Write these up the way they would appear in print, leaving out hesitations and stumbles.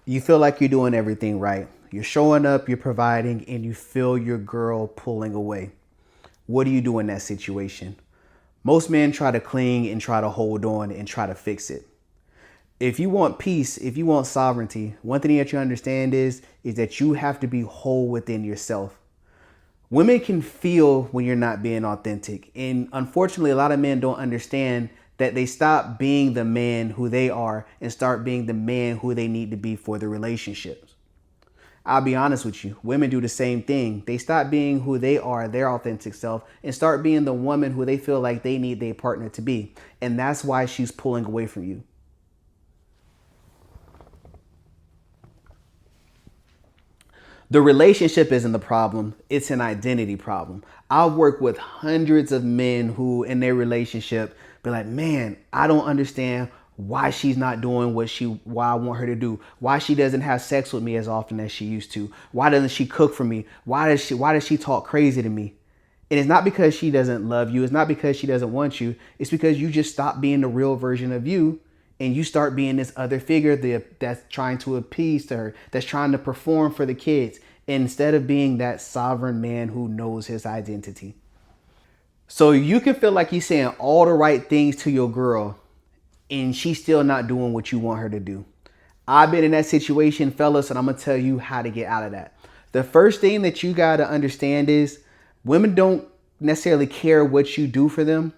You feel like you're doing everything right. You're showing up, you're providing, and you feel your girl pulling away. What do you do in that situation? Most men try to cling and try to hold on and try to fix it. If you want peace, if you want sovereignty, one thing that you understand is that you have to be whole within yourself. Women can feel when you're not being authentic. And unfortunately, a lot of men don't understand that they stop being the man who they are and start being the man who they need to be for the relationships. I'll be honest with you. Women do the same thing. They stop being who they are, their authentic self, and start being the woman who they feel like they need their partner to be. And that's why she's pulling away from you. The relationship isn't the problem, it's an identity problem. I've worked with hundreds of men who in their relationship be like, man, I don't understand why she's not doing why I want her to do, why she doesn't have sex with me as often as she used to, why doesn't she cook for me, why does she talk crazy to me. And it's not because she doesn't love you, it's not because she doesn't want you, it's because you just stop being the real version of you and you start being this other figure that's trying to appease to her, that's trying to perform for the kids, instead of being that sovereign man who knows his identity. So you can feel like you're saying all the right things to your girl and she's still not doing what you want her to do. I've been in that situation, fellas, and I'm going to tell you how to get out of that. The first thing that you got to understand is women don't necessarily care what you do for them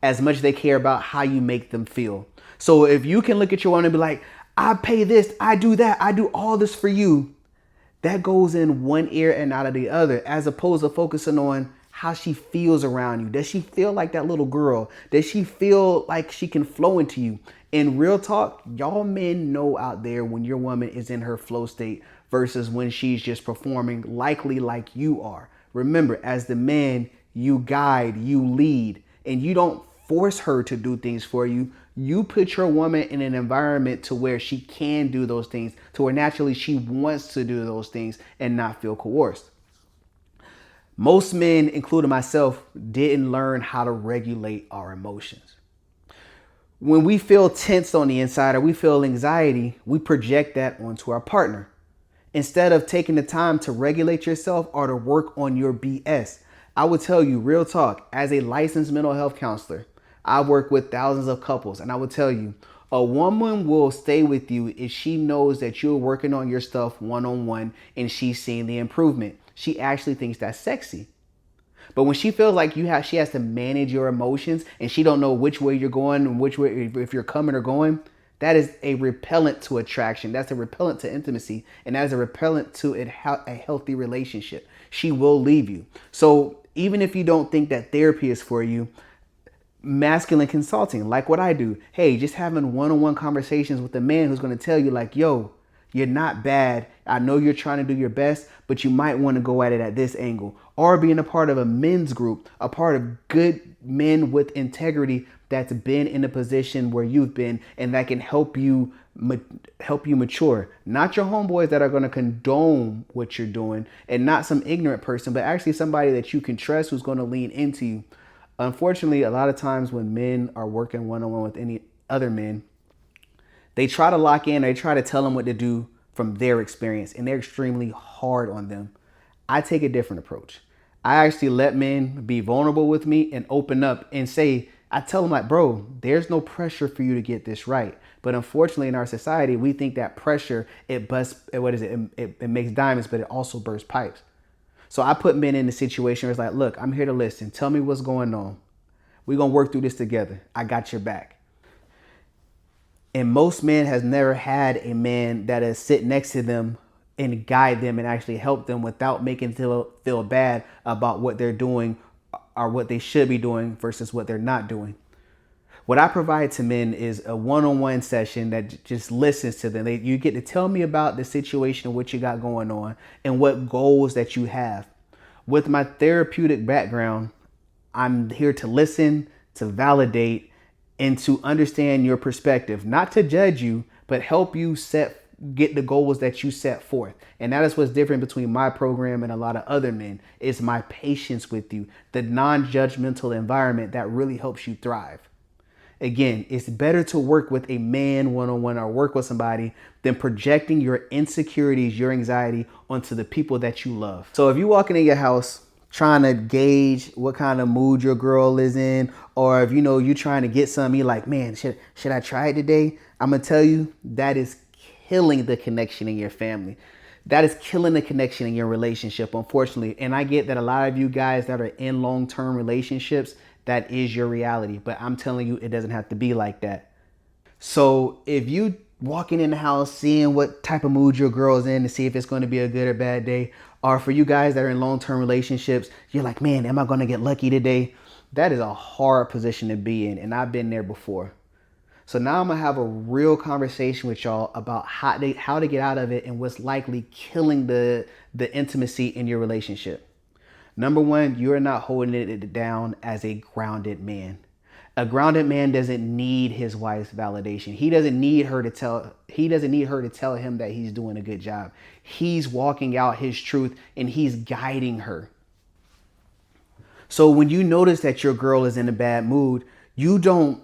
as much as they care about how you make them feel. So if you can look at your woman and be like, I pay this, I do that, I do all this for you, that goes in one ear and out of the other, as opposed to focusing on how she feels around you. Does she feel like that little girl? Does she feel like she can flow into you? In real talk, y'all men know out there when your woman is in her flow state versus when she's just performing likely like you are. Remember, as the man, you guide, you lead, and you don't force her to do things for you. You put your woman in an environment to where she can do those things, to where naturally she wants to do those things and not feel coerced. Most men, including myself, didn't learn how to regulate our emotions. When we feel tense on the inside or we feel anxiety, we project that onto our partner. Instead of taking the time to regulate yourself or to work on your BS, I would tell you, real talk, as a licensed mental health counselor, I work with thousands of couples, and I would tell you, a woman will stay with you if she knows that you're working on your stuff one on one and she's seeing the improvement. She actually thinks that's sexy. But when she feels like she has to manage your emotions and she don't know which way you're going and which way, if you're coming or going, that is a repellent to attraction. That's a repellent to intimacy, and that is a repellent to a healthy relationship. She will leave you. So even if you don't think that therapy is for you, masculine consulting, like what I do, hey, just having one-on-one conversations with a man who's going to tell you like, yo, you're not bad. I know you're trying to do your best, but you might want to go at it at this angle. Or being a part of a men's group, a part of good men with integrity that's been in a position where you've been, and that can help you mature. Not your homeboys that are going to condone what you're doing, and not some ignorant person, but actually somebody that you can trust who's going to lean into you. Unfortunately, a lot of times when men are working one-on-one with any other men, they try to lock in, they try to tell them what to do from their experience, and they're extremely hard on them. I take a different approach. I actually let men be vulnerable with me and open up and say, I tell them like, bro, there's no pressure for you to get this right. But unfortunately in our society, we think that pressure, it busts, what is it? It makes diamonds, but it also bursts pipes. So I put men in the situation where it's like, look, I'm here to listen. Tell me what's going on. We're going to work through this together. I got your back. And most men has never had a man that is sit next to them and guide them and actually help them without making them feel bad about what they're doing or what they should be doing versus what they're not doing. What I provide to men is a one-on-one session that just listens to them. You get to tell me about the situation, what you got going on, and what goals that you have. With my therapeutic background, I'm here to listen, to validate, and to understand your perspective, not to judge you, but help you get the goals that you set forth. And that is what's different between my program and a lot of other men. It's my patience with you, the non-judgmental environment that really helps you thrive. Again, it's better to work with a man one-on-one or work with somebody than projecting your insecurities, your anxiety onto the people that you love. So if you're walking in your house trying to gauge what kind of mood your girl is in, or if you know you're trying to get something, you're like, man, should I try it today? I'm gonna tell you that is killing the connection in your family. That is killing the connection in your relationship, unfortunately. And I get that a lot of you guys that are in long-term relationships, that is your reality. But I'm telling you, it doesn't have to be like that. So if you walking in the house, seeing what type of mood your girl's in to see if it's going to be a good or bad day, or for you guys that are in long-term relationships, you're like, man, am I going to get lucky today? That is a hard position to be in. And I've been there before. So now I'm gonna have a real conversation with y'all about how to get out of it and what's likely killing the intimacy in your relationship. Number one, you're not holding it down as a grounded man. A grounded man doesn't need his wife's validation. He doesn't need her to tell him that he's doing a good job. He's walking out his truth and he's guiding her. So when you notice that your girl is in a bad mood, you don't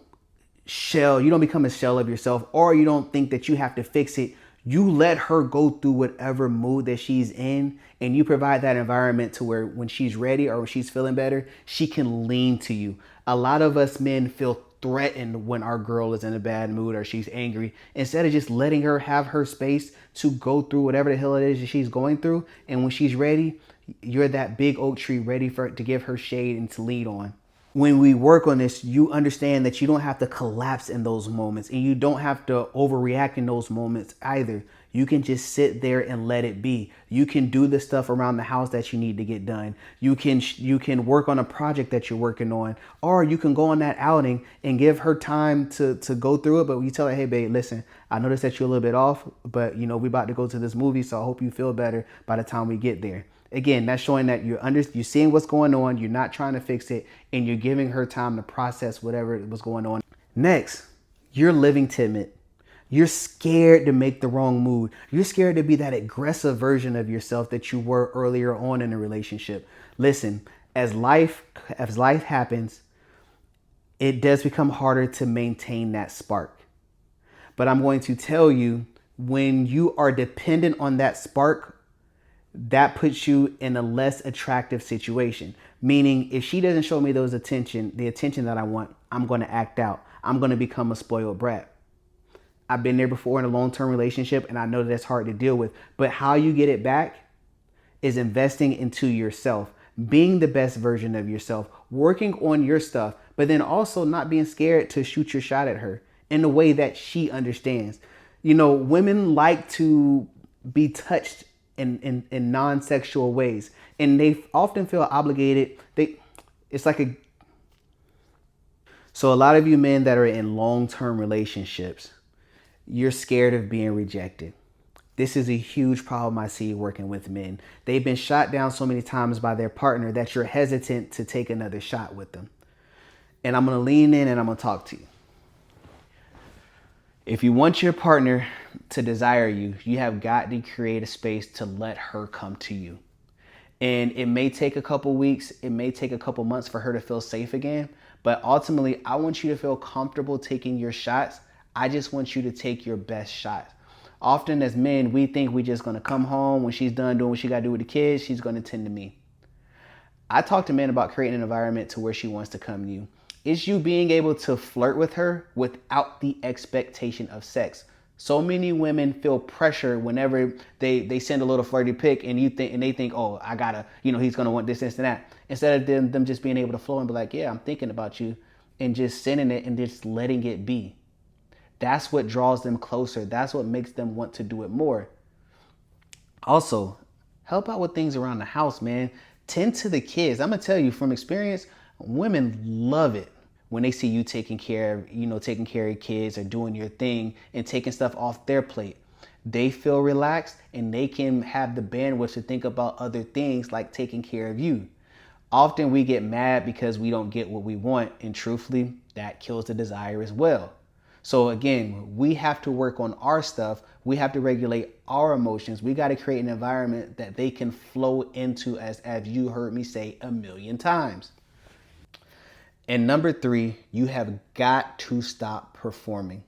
become a shell of yourself, or you don't think that you have to fix it. You let her go through whatever mood that she's in, and you provide that environment to where when she's ready or when she's feeling better, she can lean to you. A lot of us men feel threatened when our girl is in a bad mood or she's angry, instead of just letting her have her space to go through whatever the hell it is that she's going through. And when she's ready, you're that big oak tree ready to give her shade and to lean on. When we work on this, you understand that you don't have to collapse in those moments, and you don't have to overreact in those moments either. You can just sit there and let it be. You can do the stuff around the house that you need to get done. You can work on a project that you're working on, or you can go on that outing and give her time to go through it. But you tell her, hey babe, listen, I noticed that you're a little bit off, but we about to go to this movie, so I hope you feel better by the time we get there. Again, that's showing that you're seeing what's going on, you're not trying to fix it, and you're giving her time to process whatever was going on. Next, you're living timid. You're scared to make the wrong move. You're scared to be that aggressive version of yourself that you were earlier on in a relationship. Listen, as life happens, it does become harder to maintain that spark. But I'm going to tell you, when you are dependent on that spark, that puts you in a less attractive situation. Meaning, if she doesn't show me the attention that I want, I'm going to act out. I'm going to become a spoiled brat. I've been there before in a long-term relationship, and I know that that's hard to deal with. But how you get it back is investing into yourself, being the best version of yourself, working on your stuff, but then also not being scared to shoot your shot at her in a way that she understands. Women like to be touched in non-sexual ways, and they often feel obligated. So a lot of you men that are in long-term relationships, you're scared of being rejected. This is a huge problem I see working with men. They've been shot down so many times by their partner that you're hesitant to take another shot with them. And I'm going to lean in and I'm going to talk to you. If you want your partner to desire you, you have got to create a space to let her come to you. And it may take a couple weeks, it may take a couple months for her to feel safe again. But ultimately, I want you to feel comfortable taking your shots. I just want you to take your best shot. Often as men, we think we're just going to come home when she's done doing what she got to do with the kids, she's going to tend to me. I talk to men about creating an environment to where she wants to come to you. It's you being able to flirt with her without the expectation of sex. So many women feel pressure whenever they send a little flirty pic and they think, oh, I gotta, he's gonna want this and that. Instead of them just being able to flow and be like, yeah, I'm thinking about you, and just sending it and just letting it be. That's what draws them closer. That's what makes them want to do it more. Also, help out with things around the house, man. Tend to the kids. I'm gonna tell you from experience, women love it when they see you taking care of your kids or doing your thing and taking stuff off their plate. They feel relaxed and they can have the bandwidth to think about other things like taking care of you. Often we get mad because we don't get what we want, and truthfully, that kills the desire as well. So again, we have to work on our stuff. We have to regulate our emotions. We got to create an environment that they can flow into, as you heard me say a million times. And number three, you have got to stop performing.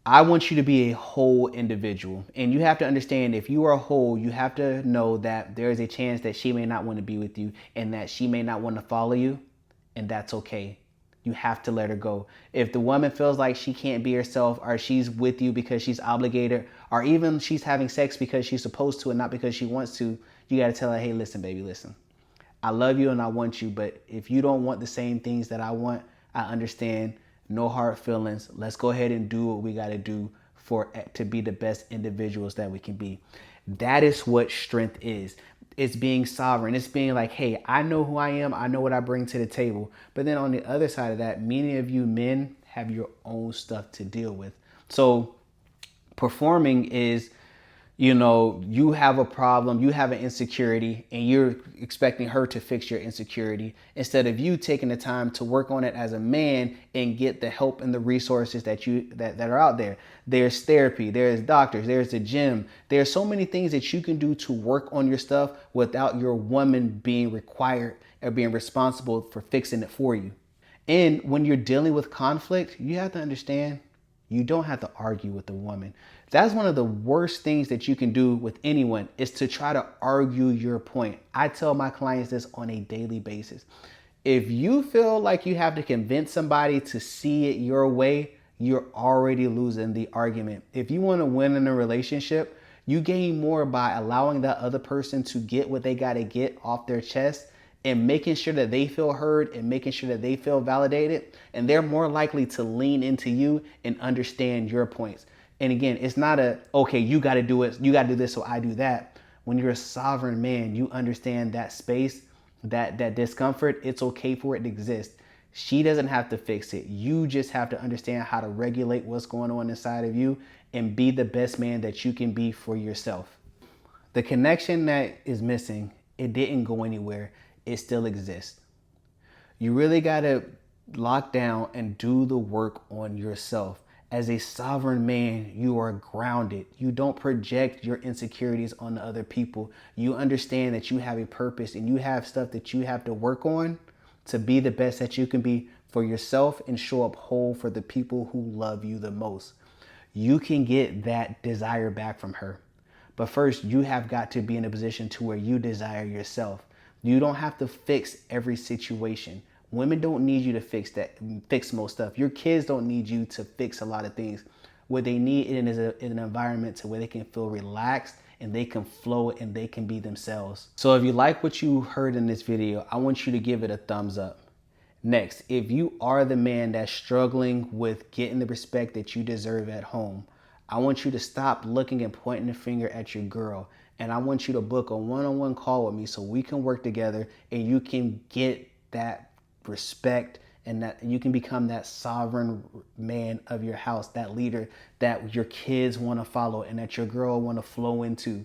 I want you to be a whole individual. And you have to understand, if you are a whole, you have to know that there is a chance that she may not want to be with you and that she may not want to follow you. And that's okay. You have to let her go. If the woman feels like she can't be herself, or she's with you because she's obligated, or even she's having sex because she's supposed to and not because she wants to, you got to tell her, hey, listen, baby, listen. I love you and I want you, but if you don't want the same things that I want, I understand. No hard feelings. Let's go ahead and do what we got to do to be the best individuals that we can be. That is what strength is. It's being sovereign. It's being like, hey, I know who I am. I know what I bring to the table. But then on the other side of that, many of you men have your own stuff to deal with. So performing is, you have a problem, you have an insecurity, and you're expecting her to fix your insecurity instead of you taking the time to work on it as a man and get the help and the resources that are out there. There's therapy, there's doctors, there's the gym. There's so many things that you can do to work on your stuff without your woman being required or being responsible for fixing it for you. And when you're dealing with conflict, you have to understand you don't have to argue with a woman. That's one of the worst things that you can do with anyone, is to try to argue your point. I tell my clients this on a daily basis. If you feel like you have to convince somebody to see it your way, you're already losing the argument. If you want to win in a relationship, you gain more by allowing that other person to get what they got to get off their chest and making sure that they feel heard and making sure that they feel validated. And they're more likely to lean into you and understand your points. And again, it's not okay, you got to do it. You got to do this, so I do that. When you're a sovereign man, you understand that space, that discomfort. It's okay for it to exist. She doesn't have to fix it. You just have to understand how to regulate what's going on inside of you and be the best man that you can be for yourself. The connection that is missing, it didn't go anywhere. It still exists. You really got to lock down and do the work on yourself. As a sovereign man, you are grounded. You don't project your insecurities on the other people. You understand that you have a purpose and you have stuff that you have to work on to be the best that you can be for yourself and show up whole for the people who love you the most. You can get that desire back from her. But first, you have got to be in a position to where you desire yourself. You don't have to fix every situation. Women don't need you to fix most stuff. Your kids don't need you to fix a lot of things. What they need is an environment to where they can feel relaxed and they can flow and they can be themselves. So if you like what you heard in this video, I want you to give it a thumbs up. Next, if you are the man that's struggling with getting the respect that you deserve at home, I want you to stop looking and pointing the finger at your girl. And I want you to book a one-on-one call with me so we can work together and you can get that respect and that you can become that sovereign man of your house, that leader that your kids want to follow and that your girl want to flow into.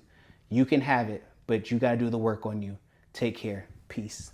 You can have it, but you got to do the work on you. Take care. Peace.